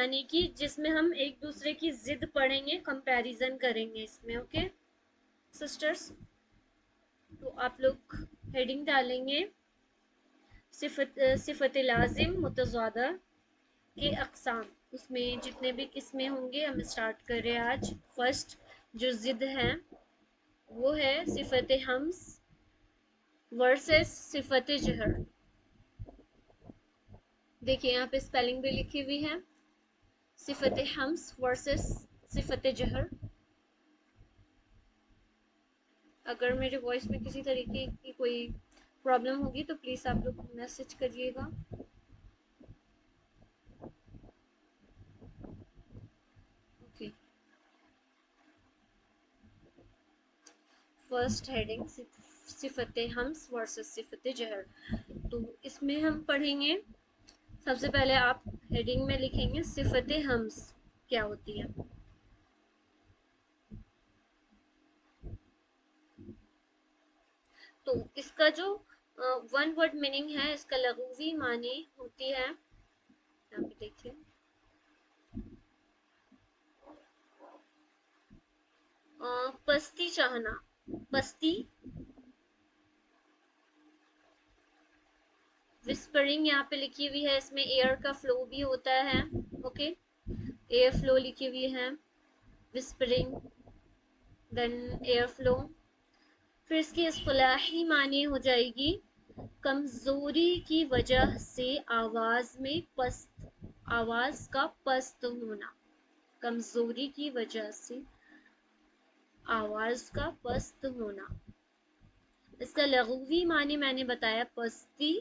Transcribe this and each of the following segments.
یعنی کہ جس میں ہم ایک دوسرے کی ضد پڑھیں گے، کمپیریزن کریں گے اس میں. اوکے سسٹرس، تو آپ لوگ ہیڈنگ ڈالیں گے صفت لازم متضادہ کے اقسام. اس میں جتنے بھی قسمیں ہوں گے ہم اسٹارٹ کر رہے ہیں آج. فرسٹ جو ضد ہے وہ ہے صفت ہمس ورسز صفت جہر. دیکھیں یہاں پہ اسپیلنگ بھی لکھی ہوئی ہے، صفت ہمس ورسز صفت جہر. اگر میرے وائس میں کسی طریقے کی کوئی پرابلم ہوگی تو پلیز آپ لوگ میسج کریے گا. اوکے فرسٹ ہیڈنگ صفت ہمس ورسز صفت جہر. تو اس میں ہم پڑھیں گے، سب سے پہلے آپ ہیڈنگ میں لکھیں گے صفت ہمس کیا ہوتی ہے. تو اس کا جو ون ورڈ میننگ ہے، اس کا لغوی معنی ہوتی ہے، یہاں پہ دیکھیں پستی چاہنا. پستی وسپرنگ یہاں پہ لکھی ہوئی ہے، اس میں ایئر کا فلو بھی ہوتا ہے. اوکے ایئر فلو لکھی ہوئی ہے، وسپرنگ دین ایئر فلو. پھر اس کی اصطلاحی معنی ہو جائے گی کمزوری کی وجہ سے آواز میں پست، آواز کا پست ہونا. کمزوری کی وجہ سے آواز کا پست ہونا. اس کا لغوی معنی میں نے بتایا پستی،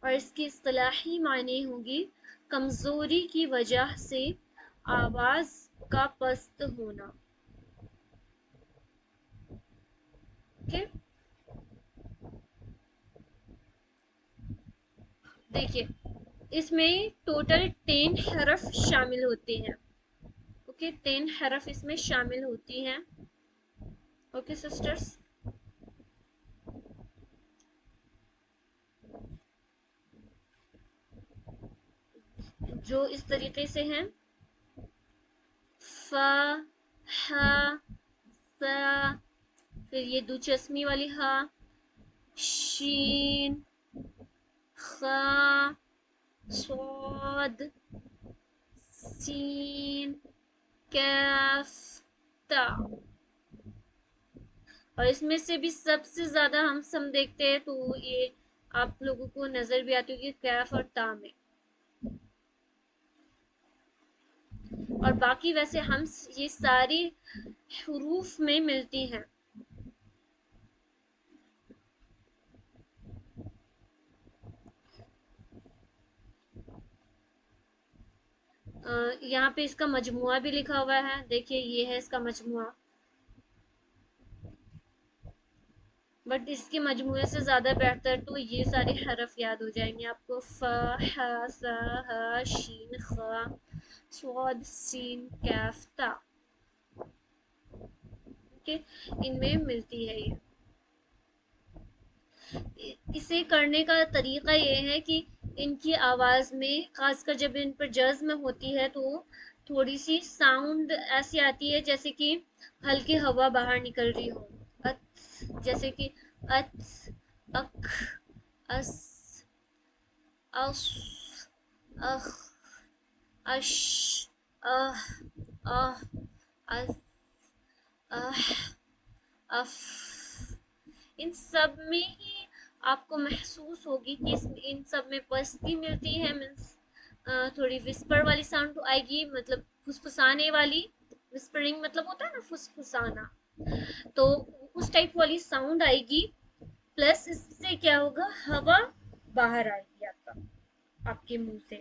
اور اس کی اصطلاحی معنی ہوگی کمزوری کی وجہ سے آواز کا پست ہونا. اوکے دیکھیے اس میں ٹوٹل 10 حرف شامل ہوتے ہیں. اوکے 10 حرف اس میں شامل ہوتی ہیں. اوکے سسٹرس، جو اس طریقے سے ہیں فا، ہا، سا، پھر یہ دو چشمی والی ہا، شین، خا، صاد، سین، کیف، تا. اور اس میں سے بھی سب سے زیادہ ہم دیکھتے ہیں تو یہ آپ لوگوں کو نظر بھی آتی ہوگی کیف اور تا میں. اور باقی ویسے ہم یہ ساری حروف میں ملتی ہیں. یہاں پہ اس کا مجموعہ بھی لکھا ہوا ہے، دیکھیے یہ ہے اس کا مجموعہ، بٹ اس کے مجموعے سے زیادہ بہتر تو یہ سارے حرف یاد ہو جائیں گے آپ کو. فا، ہا، سا، ہا، شین، خا، صاد، سین، کیف، تا. ان میں ملتی ہے یہ. اسے کرنے کا طریقہ یہ ہے کہ ان کی آواز میں خاص کر جب ان پر جزم ہوتی ہے تو تھوڑی سی ساؤنڈ ایسی آتی ہے جیسے کہ ہلکی ہوا باہر نکل رہی ہو. جیسے کہ اچ، اک، اس، اش، اخ، اش، اہ، اہ، اس، اح، اف. ان سب میں ہی آپ کو محسوس ہوگی کہ ان سب میں پستی ملتی ہے، مینس تھوڑی وسپر والی ساؤنڈ آئے گی، مطلب فسفسانے والی. وسپرنگ مطلب ہوتا ہے نا فسفسانا، تو اس ٹائپ والی ساؤنڈ آئے گی. پلس اس سے کیا ہوگا، ہوا باہر آئے گی آپ کے منہ سے،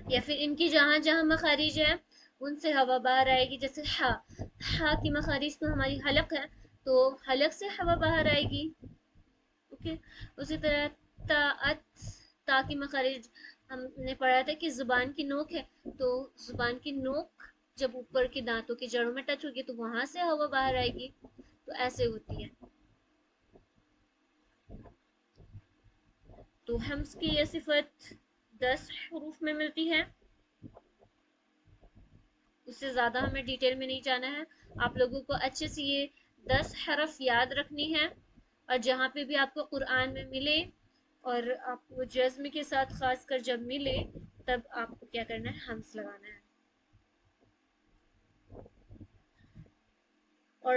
یا پھر ان کی جہاں جہاں مخارج ہے ان سے ہوا باہر آئے گی. جیسے ہا، ہا کی مخارج تو ہماری حلق ہے تو حلق سے ہوا باہر آئے گی. اوکے اسی طرح تا، ات، تا کی مخارج ہم نے پڑھا تھا کہ زبان کی نوک ہے، تو زبان کی نوک جب اوپر کے دانتوں کی جڑوں میں ٹچ ہوگی تو وہاں سے ہوا باہر آئے گی. تو ایسے ہوتی ہے. تو ہمس کی یہ صفت 10 حروف میں ملتی ہے. اس سے زیادہ ہمیں ڈیٹیل میں نہیں جانا ہے. آپ لوگوں کو اچھے سے یہ 10 حرف یاد رکھنی ہے، اور جہاں پہ بھی آپ کو قرآن میں ملے اور آپ کو جزم کے ساتھ خاص کر جب ملے تب آپ کو کیا کرنا ہے، ہمس لگانا ہے. اور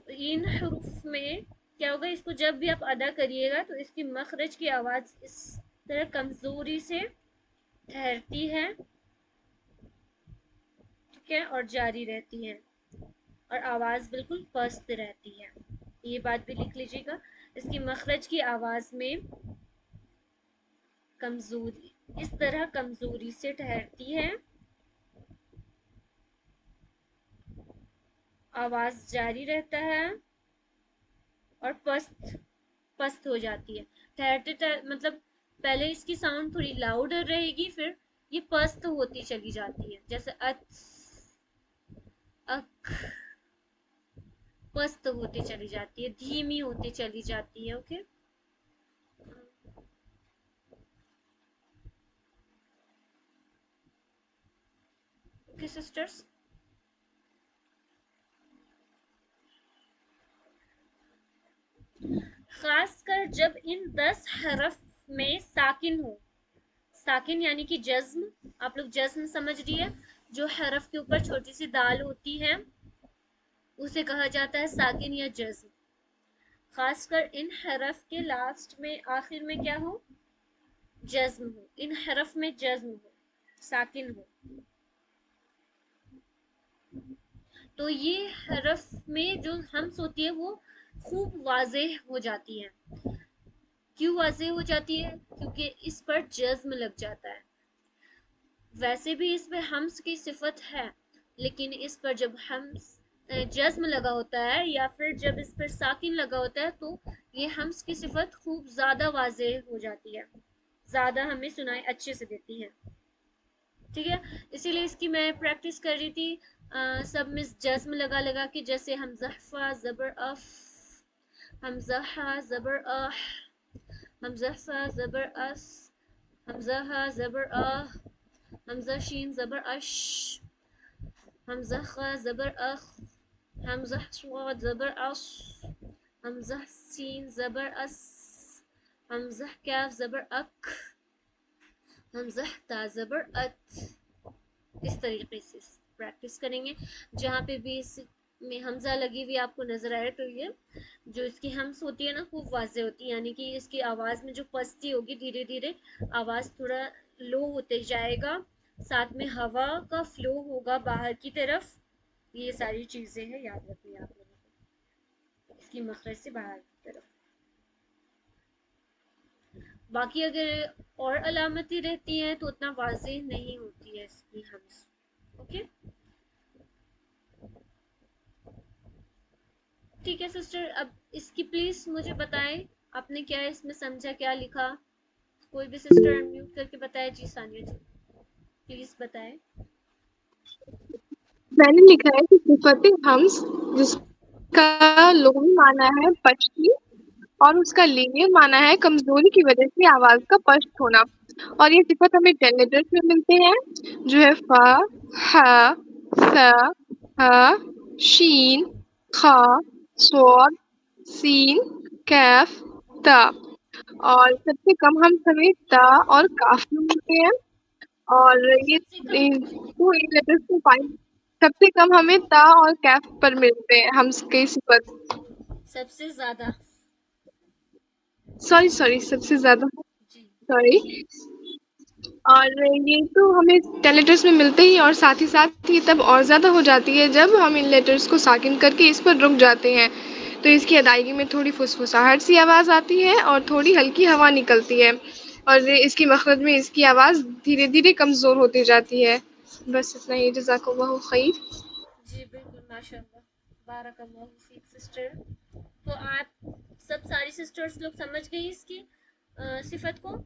ان حروف میں کیا ہوگا، اس کو جب بھی آپ ادا کریے گا تو اس کی مخرج کی آواز اس طرح کمزوری سے ٹھہرتی ہے، ٹھیک ہے، اور جاری رہتی ہے، اور آواز بالکل پست رہتی ہے. یہ بات بھی لکھ لیجیے گا، اس کی مخرج کی آواز میں کمزوری اس طرح کمزوری سے ٹھہرتی ہے، آواز جاری رہتا ہے اور پست ہو جاتی ہے. ٹھہرتے مطلب پہلے اس کی ساؤنڈ تھوڑی لاؤڈر رہے گی، پھر یہ پست ہوتی چلی جاتی ہے، جیسے اک پست ہوتی چلی جاتی ہے، دھیمی ہوتی چلی جاتی ہے. Okay, okay sisters. خاص کر جب ان 10 حرف میں ساکن ہو، ساکن یعنی کہ جزم، آپ لوگ جزم سمجھ رہی ہے، جو حرف کے اوپر چھوٹی سی دال ہوتی ہے اسے کہا جاتا ہے ساکن یا جزم. خاص کر ان حرف کے لاسٹ میں آخر میں کیا ہو، جزم ہو، ان حرف میں جزم ہو، ساکن ہو، تو یہ حرف میں جو ہمس ہوتی ہے وہ خوب واضح ہو جاتی ہے. کیوں واضح ہو جاتی ہے؟ کیونکہ اس پر جزم لگ جاتا ہے. ویسے بھی اس میں ہمس کی صفت ہے، لیکن اس پر جب ہمس جزم لگا ہوتا ہے یا پھر جب اس پر ساکن لگا ہوتا ہے تو یہ ہمس کی صفت خوب زیادہ واضح ہو جاتی ہے، زیادہ ہمیں سنائی اچھے سے دیتی ہے. ٹھیک ہے، اسی لیے اس کی میں پریکٹس کر رہی تھی سب میں جزم لگا لگا کے، جیسے حمزہ فا زبر اف، حمزہ ہا زبر اح، حمزہ فا زبر اس، حمزہ ہا زبر آہ، حمزہ شین زبر اش، حمزہ خا زبر اخ، حمزہ صاد زبر اس، حمزہ سین زبر اس، حمزہ کاف زبر اک، حمزہ تا زبر ات. اس طریقے سے پریکٹس کریں گے. جہاں پہ بھی اس میں حمزہ لگی ہوئی آپ کو نظر آئے تو یہ جو اس کی ہمس ہوتی ہے نا خوب واضح ہوتی ہے، یعنی کہ اس کی آواز میں جو پستی ہوگی دھیرے دھیرے آواز تھوڑا لو ہوتے جائے گا، ساتھ میں ہوا کا فلو ہوگا باہر کی طرف. یہ ساری چیزیں ہیں، یاد رکھنی آپ لوگوں کو اس کی مخرج سے باہر کی طرف. باقی اگر اور علامتی رہتی ہیں تو اتنا واضح نہیں ہوتی ہے اس کی ہمس. اوکے، ٹھیک ہے سسٹر. اب اس کی پلیز مجھے بتائیں آپ نے کیا اس میں سمجھا، کیا لکھا؟ کوئی بھی سسٹر انمیوٹ کر کے بتائے. جی ثانیہ جی پلیز بتائیں. میں نے لکھا ہے کہ صفت ہمس جس کا لغوی معنی ہے پشتی اور اس کا لینی معنی ہے کمزوری کی وجہ سے آواز کا پشت ہونا، اور یہ صفت ہمیں 10 لیٹرز میں ملتے ہیں جو ہے فا، ہا، سا، ہ، شین، خا، صاد، سین، کیف، تا. اور سب سے کم ہم ہمیں تا اور کاف میں ملتے ہیں، اور یہ سب سے کم ٹو لیٹرز کے فائنل سب سے کم ہمیں تا اور کیف پر ملتے ہیں ہم کی صفت. سب سے زیادہ سوری سب سے زیادہ جی سوری. اور یہ تو ہمیں 10 لیٹرز میں ملتے ہی، اور ساتھ ہی ساتھ یہ تب اور زیادہ ہو جاتی ہے جب ہم ان لیٹرز کو ساکن کر کے اس پر رک جاتے ہیں، تو اس کی ادائیگی میں تھوڑی فسفساہٹ سی آواز آتی ہے اور تھوڑی ہلکی ہوا نکلتی ہے، اور اس کی مخرج میں اس کی آواز دھیرے دھیرے کمزور ہوتی جاتی ہے. بس اتنا ہی. جزاک اللہ خیر. جی بالکل، ماشاء اللہ، بارک اللہ فیک سسٹر. تو آپ سب ساری سسٹرز لوگ سمجھ گئی اس کی صفت کو؟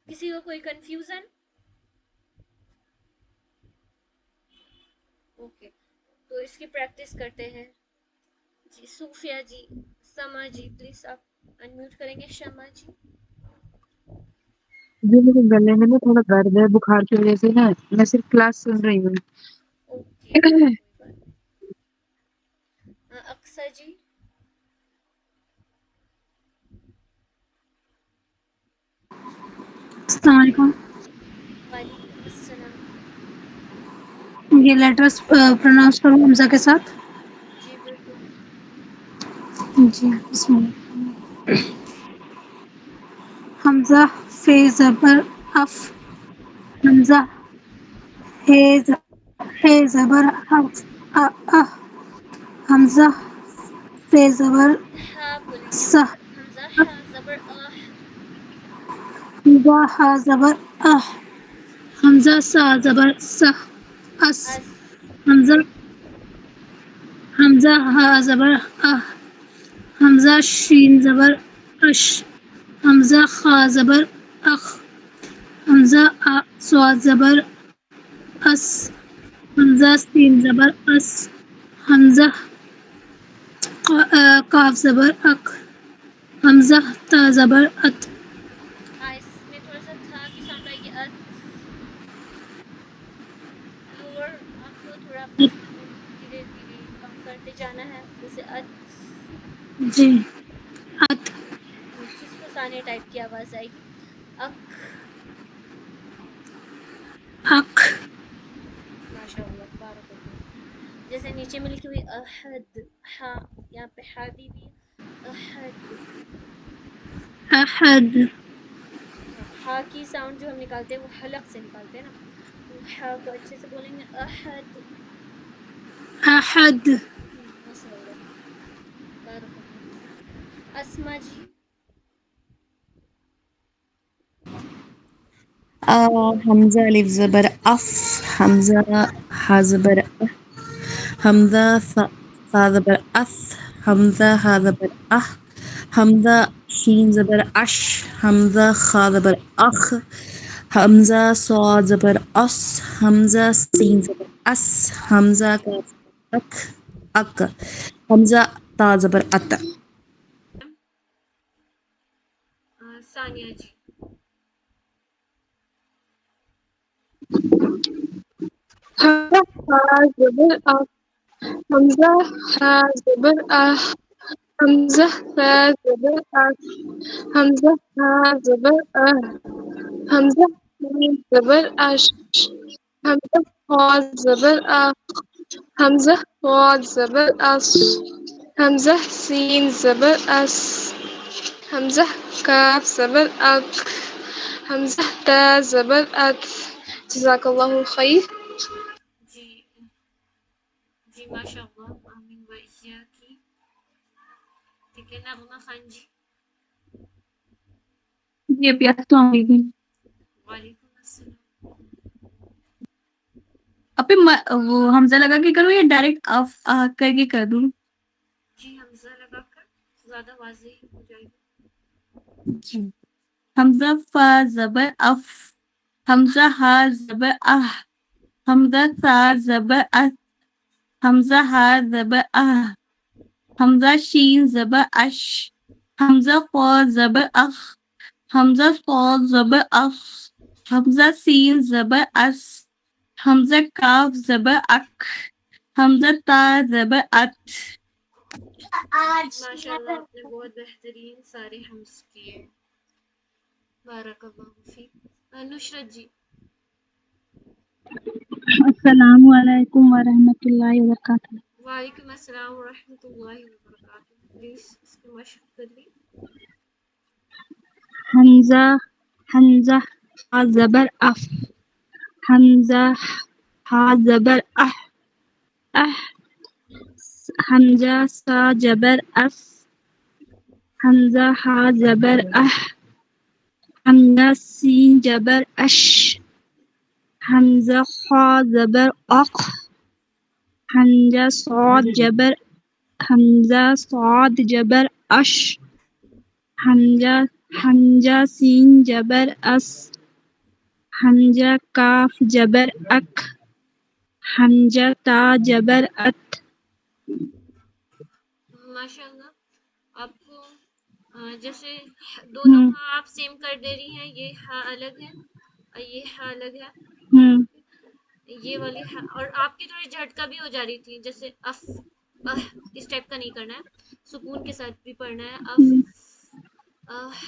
کسی کو کوئی کنفیوژن؟ اوکے، تو اس کی پریکٹس کرتے ہیں. جی صوفیہ جی، سما جی پلیز آپ انمیوٹ کریں گے. شما جی جو میرے گلے میں نا تھوڑا درد ہے بخار کی وجہ سے نا، میں صرف کلاس سن رہی ہوں۔ اوکے کوئی بات نہیں۔ اقصی جی؟ السلام علیکم۔ وعلیکم السلام۔ یہ لیٹرس پروناؤنس کروں حمزہ کے ساتھ؟ جی بالکل۔ جی بسم اللہ۔ حمزہ فے زبر اف، حمزہ ہے زبر اف اہ، حمزہ فے زبر ہا بولیں گے سہ، حمزہ ہا زبر آہ۔ حمزہ ہا زبر اہ، حمزہ سا زبر سہ اس، اس۔ حمزہ ہا زبر اہ، حمزہ شین زبر اش، حمزہ خا زبر اخ، حمزہ صاد زبر اس، حمزہ سین زبر اس، حمزہ قاف زبر اک، حمزہ تا زبر ات۔ اس میں تھوڑا سا تھا کی ساؤنڈ آئے گی ات۔ لوور آپ کو تھوڑا اپنی ساؤنڈ کو دھیرے دھیرے کم کرتے جانا ہے، جیسے ات جی ات، فسفسانے ٹائپ کی آواز آئے گی۔ اک۔ اک، ماشاء اللہ تبارک اللہ۔ جیسے نیچے میں لکھی ہوئی احد، ہا یہاں پہ ہا دی ہوئی احد۔ احد، ہا کی ساؤنڈ جو ہم نکالتے ہیں وہ حلق سے نکالتے ہیں نا، تو ہا کو اچھے سے بولیں گے احد۔ احد، ماشاء اللہ بارک اللہ فیک۔ اسما جی؟ حمزہ الف زبر اف، حمزہ ہا زبر اہ، حمزہ ثا زبر اث، حمزہ ہا زبر اہ، حمزہ شین زبر اش، حمزہ خا زبر اخ، حمزہ صاد زبر اس، حمزہ سین زبر اس، حمزہ کاف زبر اک، حمزہ تا زبر ات۔ ثانیہ جی؟ حمزہ ہا زبر اف، حمزہ ہا زبر اہ، حمزہ فا زبر اف، حمزہ ہا زبر اہ، حمزہ سین زبر اش، حمزہ خا زبر اخ، حمزہ صاد زبر اس، حمزہ سین زبر اس، حمزہ کاف زبر اک، حمزہ تا زبر ات۔ جزاک اللہ خیر۔ جی جی ماشاء اللہ، آمین و ایاکی۔ ٹھیک ہے نغمہ خان جی؟ جی ابھی السلام علیکم۔ وعلیکم السلام۔ ابھی وہ حمزہ لگا کے کروں یا ڈائریکٹ اف آ کر کے کر دوں؟ جی حمزہ لگا کر زیادہ واضح ہو جائے گی۔ جی حمزہ فا زبر اف، حمزہ ہا زبر اہ، حمزہ سا زبر اس، حمزہ ہا زبر اہ، حمزہ شین زبر اش، حمزہ قا زبر اخ، حمزہ صاد زبر اس، حمزہ سین زبر اس، حمزہ کاف زبر اک، حمزہ تا زبر ات۔ ماشاء اللہ آپ نے بہت بہترین سارے حمز کیے، بارک اللہ فیک۔ نشرت جی؟ السلام علیکم ورحمۃ اللہ وبرکاتہ۔ وعلیکم السلام ورحمۃ اللہ وبرکاتہ۔ پلیز اس کی مشق کریے۔ حمزہ ہا زبر اف، حمزہ ہا زبر اہ، حمزہ سا زبر اس، حمزہ ہا زبر اہ، حمزہ سین زبر اش، حمزہ خا زبر اق، حمزہ صاد زبر اش، حمزہ سین زبر اس، حمزہ کاف زبر اک، حمزہ تا زبر ات۔ ماشاء اللہ آپ کو جیسے دونوں ہم، ہاں آپ سیم کر دے رہی ہیں، یہ ہاں الگ ہے اور یہ ہاں الگ ہے، ہم، یہ والی ہاں، اور آپ کی تھوڑی جھٹکا بھی ہو جا رہی تھی، جیسے اف اس ٹائپ کا نہیں کرنا ہے، سکون کے ساتھ بھی پڑھنا ہے، اف ہم، اف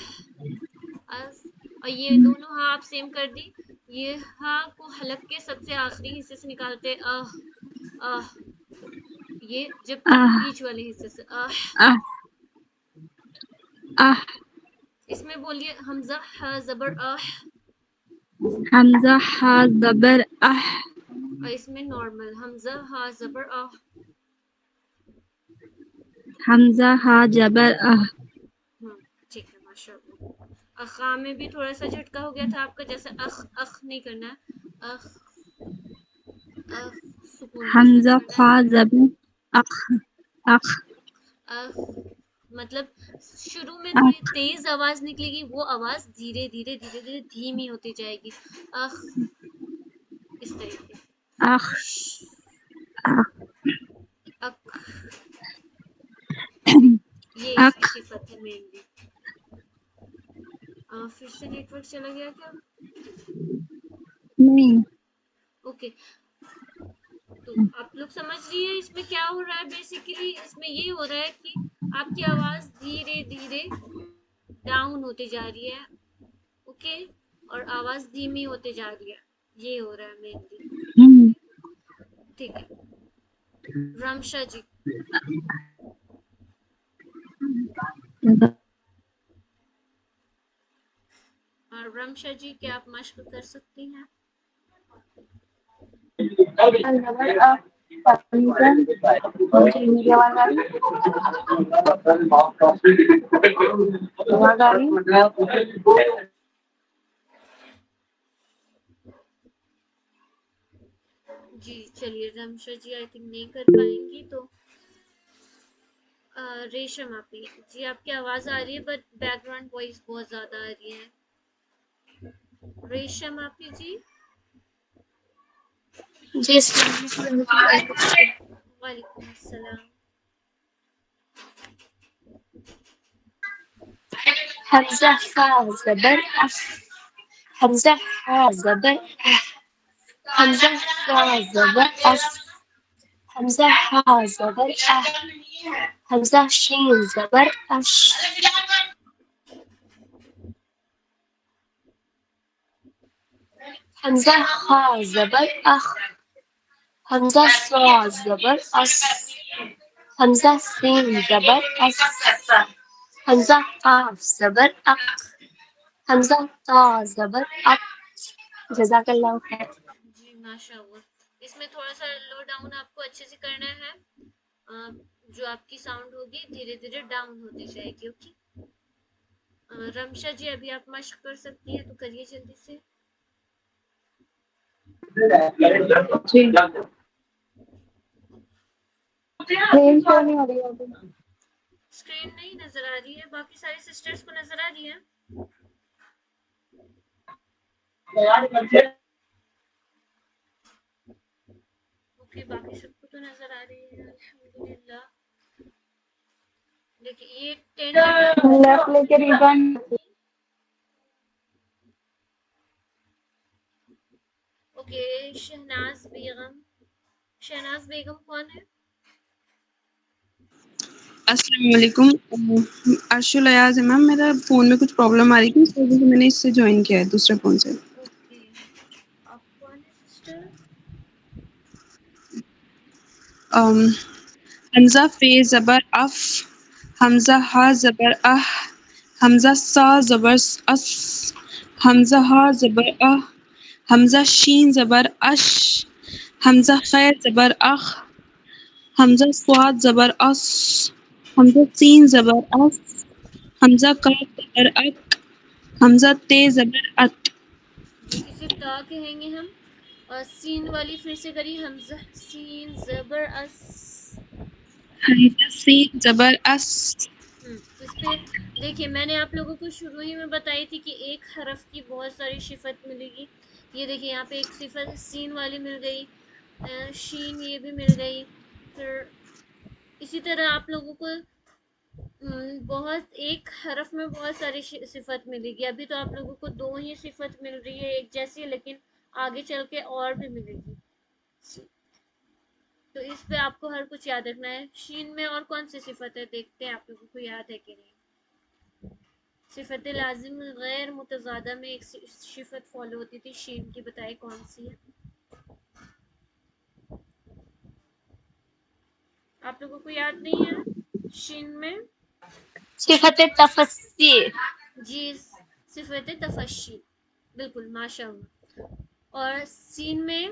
اف، اور یہ دونوں ہاں آپ سیم کر دی، یہ ہاں کو حلق کے سب سے آخری حصے سے نکالتے آہ آہ، یہ جبکہ آہ، بیچ والے حصے سے آہ، آہ، آہ، اس میں بولیے حمزہ ہا زبر آہ، حمزہ ہا زبر اہ، اور اس میں نارمل حمزہ ہا زبر آہ، حمزہ ہا زبر اہ، ٹھیک ہے ماشاء اللہ۔ اخا میں بھی تھوڑا سا جھٹکا ہو گیا تھا آپ کا، جیسے اخ اخ نہیں کرنا ہے، اخ اخ سکون کے ساتھ حمزہ پڑھنا خا ہے، زبر اخ، اخ، اخ، مطلب شروع میں اخ، تھوڑی تیز آواز نکلے گی، وہ آواز دھیرے دھیرے دھیرے دھیرے دھیمی ہوتی جائے گی، اخ اس طریقے، اخ، اخ، اک، یہ اس اخ، کی صفت ہے مینلی۔ پھر سے نیٹ ورک چلا گیا کیا؟ نہیں، اوکے، تو آپ لوگ سمجھ رہی ہیں اس میں کیا ہو رہا ہے؟ بیسیکلی اس میں یہ ہو رہا ہے کہ آپ کی آواز دھیرے دھیرے ڈاؤن ہوتے جا رہی ہے، اوکے، اور آواز دھیمی ہوتے جا رہی ہے، یہ ہو رہا ہے مینلی، ہم، ٹھیک ہے۔ رمشا جی، اور رمشا جی کیا آپ مشق کر سکتی ہیں؟ جی چلیے، رمشا جی آئی تھنک نہیں کر پائیں گی، تو ریشم آپ ہی جی، آپ کی آواز آ رہی ہے بٹ بیک گراؤنڈ وائس بہت زیادہ آ رہی ہے۔ ریشم آپ ہی جی، جی السلام علیکم ورحمۃ اللہ وبرکاتہ۔ وعلیکم السلام۔ حمزہ فا زبر اف، حمزہ فا زبر اف، حمزہ فا زبر اف، حمزہ ہا زبر اہ، حمزہ شین زبر اش، حمزہ خا زبر اخ، حمزہ صا زبر اس، حمزہ سین زبر اس، حمزہ قاف زبر اق، حمزہ طا زبر اق۔ جزاک اللہ خیر۔ جی ماشاء اللہ، اس میں تھوڑا سا لو ڈاؤن آپ کو اچھے سے کرنا ہے، جو آپ کی ساؤنڈ ہوگی دھیرے دھیرے ڈاؤن ہوتی جائے گی، اوکے۔ رمشا جی ابھی آپ مشق کر سکتی ہیں تو کریے جلدی سے۔ جی اسکرین نہیں نظر آ رہی ہے، باقی ساری سسٹرز کو نظر آ رہی ہے؟ اوکے، باقی سب کو تو نظر آ رہی ہے، الحمدللہ۔ دیکھیے یہ 10 اوکے، شہناز بیگم، شہناز بیگم کون ہے؟ السلام علیکم، ارشل ایاز ہے میم، میرا فون میں کچھ پرابلم آ رہی تھی، اس وجہ سے میں نے اس سے جوائن کیا ہے دوسرے فون سے۔ اوکے، آپ کون ہے سسٹر؟ حمزہ فے زبر اف، حمزہ ہا زبر اہ، حمزہ سا زبر اس، حمزہ ہا زبر اہ، حمزہ شین زبر اش، حمزہ خیر زبر اخ، حمزہ صاد زبر اس، حمزہ سین زبر اس، حمزہ کاف زبر اک، حمزہ تے زبر ات۔ جی اسے تا کہیں گے ہم، اور سین والی پھر سے کریے، حمزہ سین زبر اس۔ حمزہ سین زبر اس۔ اس پہ دیکھیے میں نے آپ لوگوں کو شروع ہی میں بتائی تھی کہ ایک حرف کی بہت ساری صفت ملے گی، یہ دیکھیے یہاں پہ ایک صفت سین والی مل گئی، شین یہ بھی مل گئی، پھر اسی طرح آپ لوگوں کو بہت ایک حرف میں بہت ساری صفت ملے گی. ابھی تو آپ لوگوں کو 2 ہی صفت مل رہی ہے ایک جیسی، لیکن آگے چل کے اور بھی ملے گی. تو اس پہ آپ کو ہر کچھ یاد رکھنا ہے. شین میں اور کون سی صفت ہے دیکھتے ہیں آپ لوگوں کو یاد ہے کہ نہیں. صفت لازم غیر متضادہ میں ایک صفت فالو ہوتی تھی شین کی، بتائے کون سی ہے. آپ لوگوں کو یاد نہیں ہے شین میں؟ صفت تفصیل. جی صفت تفشی، بالکل ماشاء اللہ. اور سین میں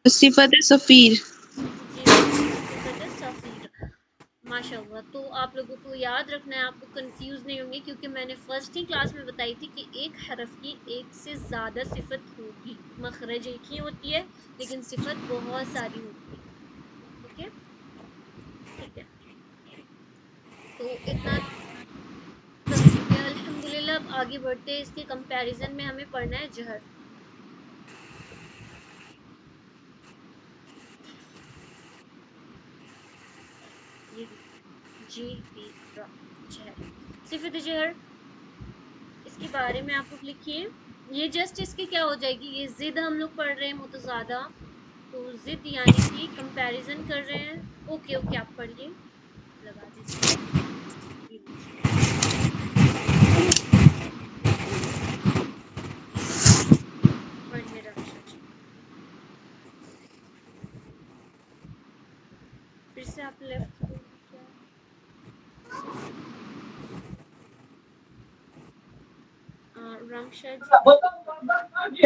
صفت صفیر. جی بالکل صفت صفیر، ماشاء اللہ. تو آپ لوگوں کو یاد رکھنا ہے، آپ کو کنفیوز نہیں ہوں گے، کیونکہ میں نے فرسٹ ہی کلاس میں بتائی تھی کہ ایک حرف کی ایک سے زیادہ صفت ہوگی. مخرج ایک ہی ہوتی ہے لیکن صفت بہت ساری ہوتی ہے. اوکے ٹھیک ہے، تو اتنا سمجھ چکے ہیں الحمدللہ. اب آگے بڑھتے ہیں. اس کے کمپیریزن میں ہمیں پڑھنا ہے جہر. یہ جی بی را جہر، صفت جہر، اس کے بارے میں آپ لوگ لکھیے. یہ جسٹ اس کی کیا ہو جائے گی، یہ ضد ہم لوگ پڑھ رہے ہیں متضادہ، تو ضد یعنی کہ کمپیریزن کر رہے ہیں. اوکے اوکے آپ پڑھیے، لگا دیجیے. پڑھیے رکشا جی، پھر سے آپ لیفٹ رمشا جی.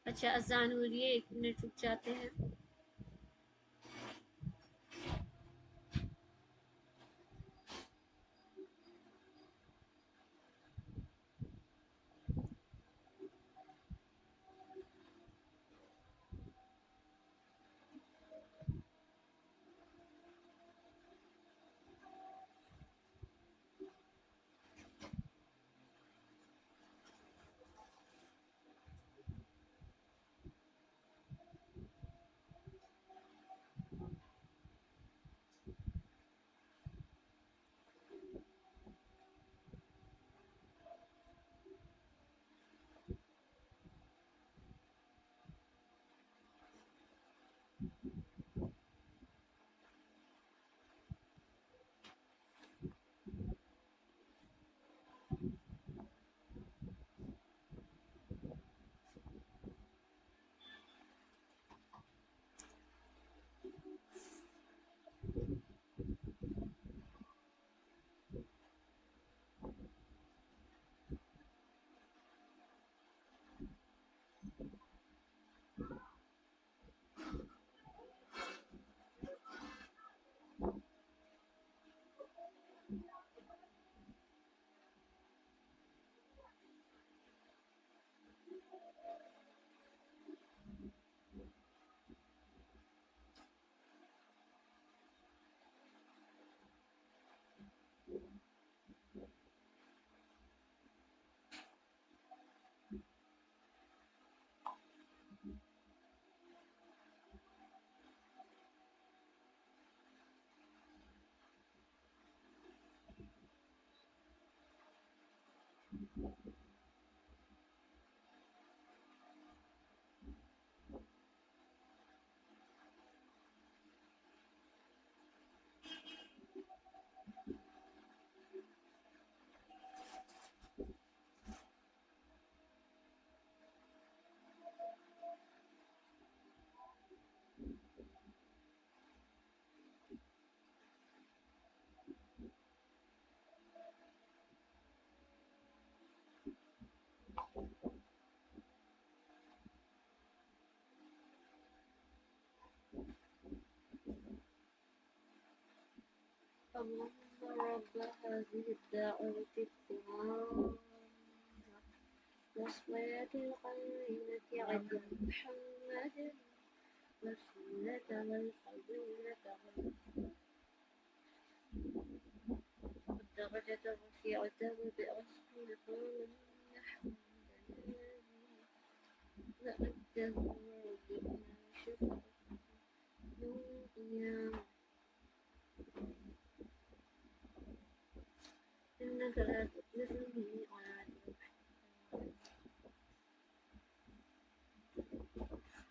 اچھا اذان ہو رہی ہے، 1 منٹ رک جاتے ہیں. اللهم رب هذه الدعوة التامة والصلاة القائمة آت محمد وسيلة والفضيلة والدرجة الرفيعة وبأسه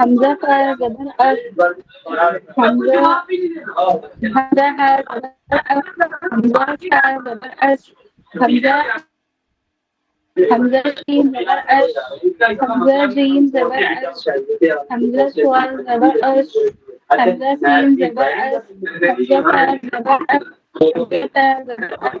حمزة زبر أس حمزة حمزة زبر أس حمزة حمزة شين زبر أس حمزة جيم زبر أس حمزة صاد زبر أس حمزة سين زبر أس حمزة فا زبر أس حمزة تا زبر أس.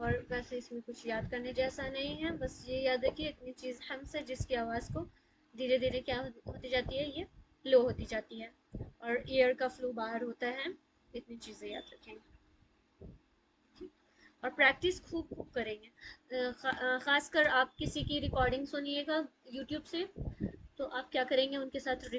اور ویسے اس میں کچھ یاد کرنے جیسا نہیں ہے، بس یہ یاد رکھیے اتنی چیز ہمس ہے جس کی آواز کو دھیرے دھیرے کیا ہوتی جاتی ہے، یہ لو ہوتی جاتی ہے، اور ایئر کا فلو باہر ہوتا ہے، اتنی چیزیں یاد رکھیں گے، اور پریکٹس خوب کریں گے۔ خاص کر آپ کسی کی ریکارڈنگ سنیے گا یوٹیوب سے، تو آپ کیا کریں گے، ان کے ساتھ ریپیٹ